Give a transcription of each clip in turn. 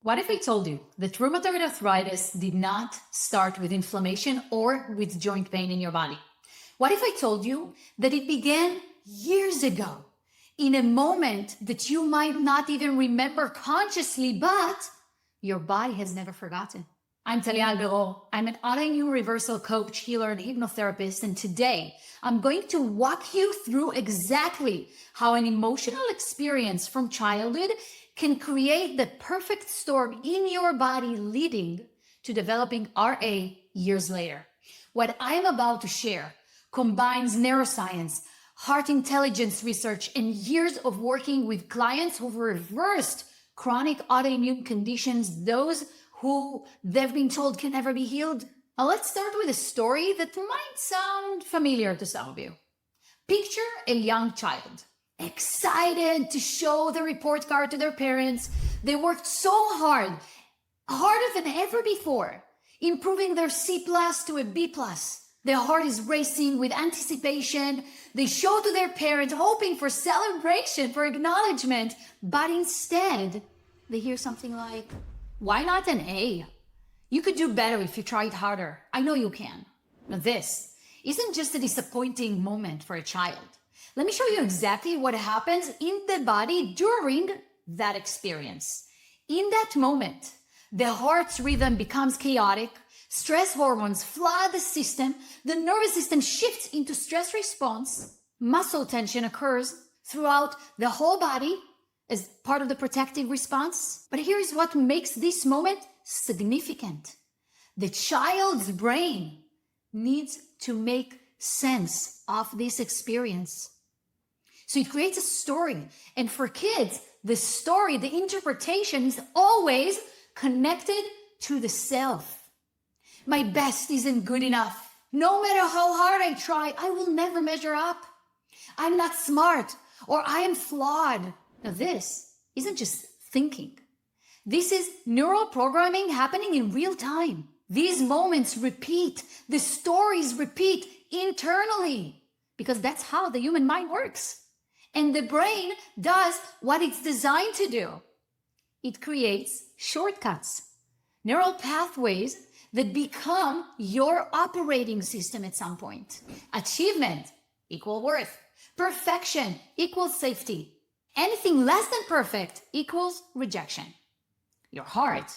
What if I told you that rheumatoid arthritis did not start with inflammation or with joint pain in your body? What if I told you that it began years ago in a moment that you might not even remember consciously, but your body has never forgotten? I'm Talia Albero. I'm an autoimmune reversal coach, healer, and hypnotherapist. And today I'm going to walk you through exactly how an emotional experience from childhood can create the perfect storm in your body, leading to developing RA years later. What I'm about to share combines neuroscience, heart intelligence research, and years of working with clients who've reversed chronic autoimmune conditions, those who they've been told can never be healed. Now let's start with a story that might sound familiar to some of you. Picture a young child, excited to show the report card to their parents. They worked so hard, harder than ever before, improving their C+ to a B+. Their heart is racing with anticipation. They show to their parents, hoping for celebration, for acknowledgement, but instead they hear something like, "Why not an A? You could do better if you tried harder. I know you can." Now this isn't just a disappointing moment for a child. Let me show you exactly what happens in the body during that experience. In that moment, the heart's rhythm becomes chaotic, stress hormones flood the system, the nervous system shifts into stress response, muscle tension occurs throughout the whole body as part of the protective response. But here's what makes this moment significant. The child's brain needs to make sense of this experience. So it creates a story. And for kids, the story, the interpretation is always connected to the self. My best isn't good enough. No matter how hard I try, I will never measure up. I'm not smart, or I am flawed. Now this isn't just thinking. This is neural programming happening in real time. These moments repeat, the stories repeat internally, because that's how the human mind works. And the brain does what it's designed to do. It creates shortcuts, neural pathways that become your operating system at some point. Achievement equals worth. Perfection equals safety. Anything less than perfect equals rejection. Your heart,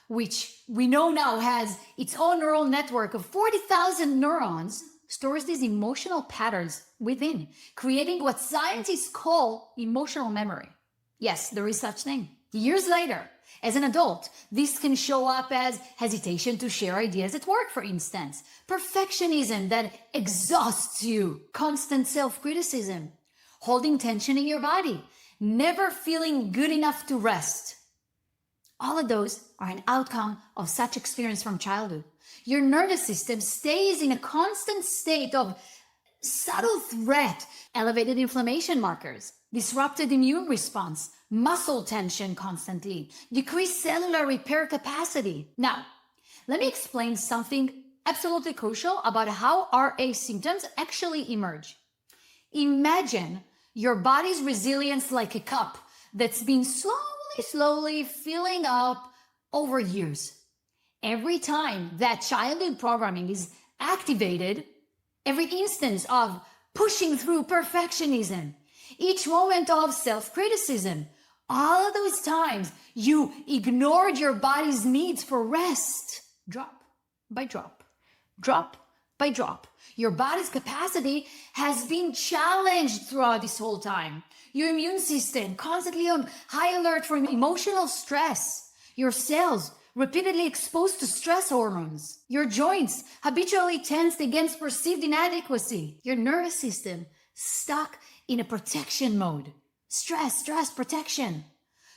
which we know now has its own neural network of 40,000 neurons, stores these emotional patterns within, creating what scientists call emotional memory. Yes, there is such thing. Years later, as an adult, this can show up as hesitation to share ideas at work, for instance, perfectionism that exhausts you, constant self-criticism, holding tension in your body, never feeling good enough to rest. All of those are an outcome of such experience from childhood. Your nervous system stays in a constant state of subtle threat, elevated inflammation markers, disrupted immune response, muscle tension constantly, decreased cellular repair capacity. Now, let me explain something absolutely crucial about how RA symptoms actually emerge. Imagine your body's resilience like a cup that's been slowly filling up over years. Every time that childhood programming is activated, every instance of pushing through perfectionism, each moment of self-criticism, all of those times you ignored your body's needs for rest, drop by drop, drop by drop. Your body's capacity has been challenged throughout this whole time. Your immune system constantly on high alert from emotional stress. Your cells repeatedly exposed to stress hormones. Your joints habitually tensed against perceived inadequacy. Your nervous system stuck in a protection mode. Stress, protection.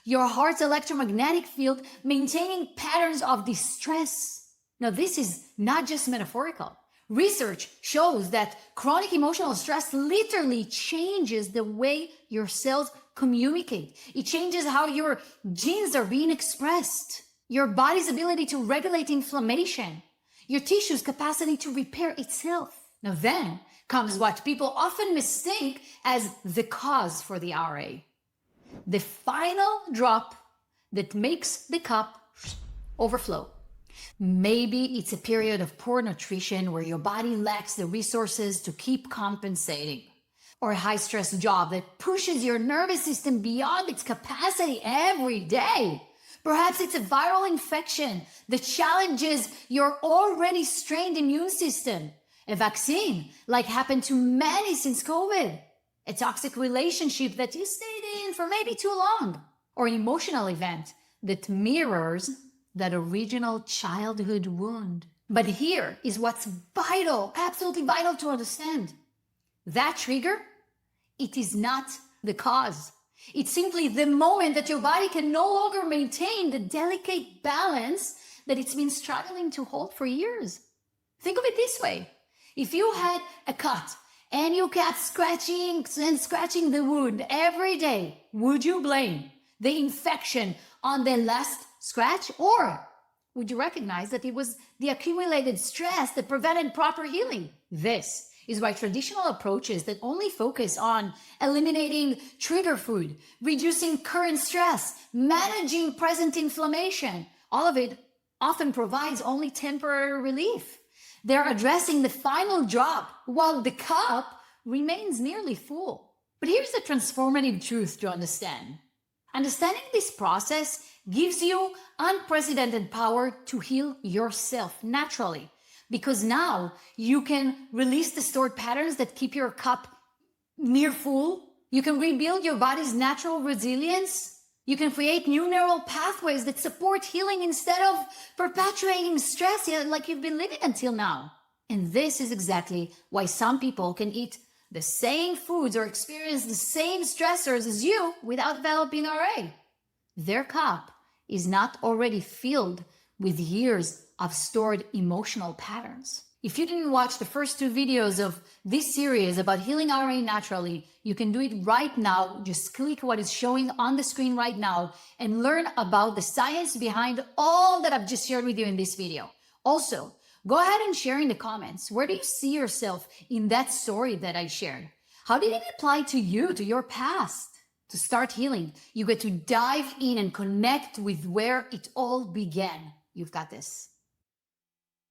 Your heart's electromagnetic field maintaining patterns of distress. Now, this is not just metaphorical. Research shows that chronic emotional stress literally changes the way your cells communicate. It changes how your genes are being expressed, your body's ability to regulate inflammation, your tissue's capacity to repair itself. Now then comes what people often mistake as the cause for the RA. The final drop that makes the cup Overflow. Maybe it's a period of poor nutrition where your body lacks the resources to keep compensating, or a high stress job that pushes your nervous system beyond its capacity every day. Perhaps it's a viral infection that challenges your already strained immune system, a vaccine like happened to many since COVID, a toxic relationship that you stayed in for maybe too long, or an emotional event that mirrors that original childhood wound. But here is what's vital, absolutely vital to understand. That trigger, it is not the cause. It's simply the moment that your body can no longer maintain the delicate balance that it's been struggling to hold for years. Think of it this way. If you had a cut and you kept scratching and scratching the wound every day, would you blame the infection on the last scratch? Or would you recognize that it was the accumulated stress that prevented proper healing? This is why traditional approaches that only focus on eliminating trigger food, reducing current stress, managing present inflammation, all of it often provides only temporary relief. They're addressing the final drop while the cup remains nearly full. But here's the transformative truth to understand. Understanding this process gives you unprecedented power to heal yourself naturally, because now you can release the stored patterns that keep your cup near full. You can rebuild your body's natural resilience. You can create new neural pathways that support healing instead of perpetuating stress like you've been living until now. And this is exactly why some people can eat the same foods or experience the same stressors as you without developing RA. Their cup is not already filled with years of stored emotional patterns. If you didn't watch the first 2 videos of this series about healing RA naturally, you can do it right now. Just click what is showing on the screen right now and learn about the science behind all that I've just shared with you in this video. Also, go ahead and share in the comments. Where do you see yourself in that story that I shared? How did it apply to you, to your past? To start healing, you get to dive in and connect with where it all began. You've got this.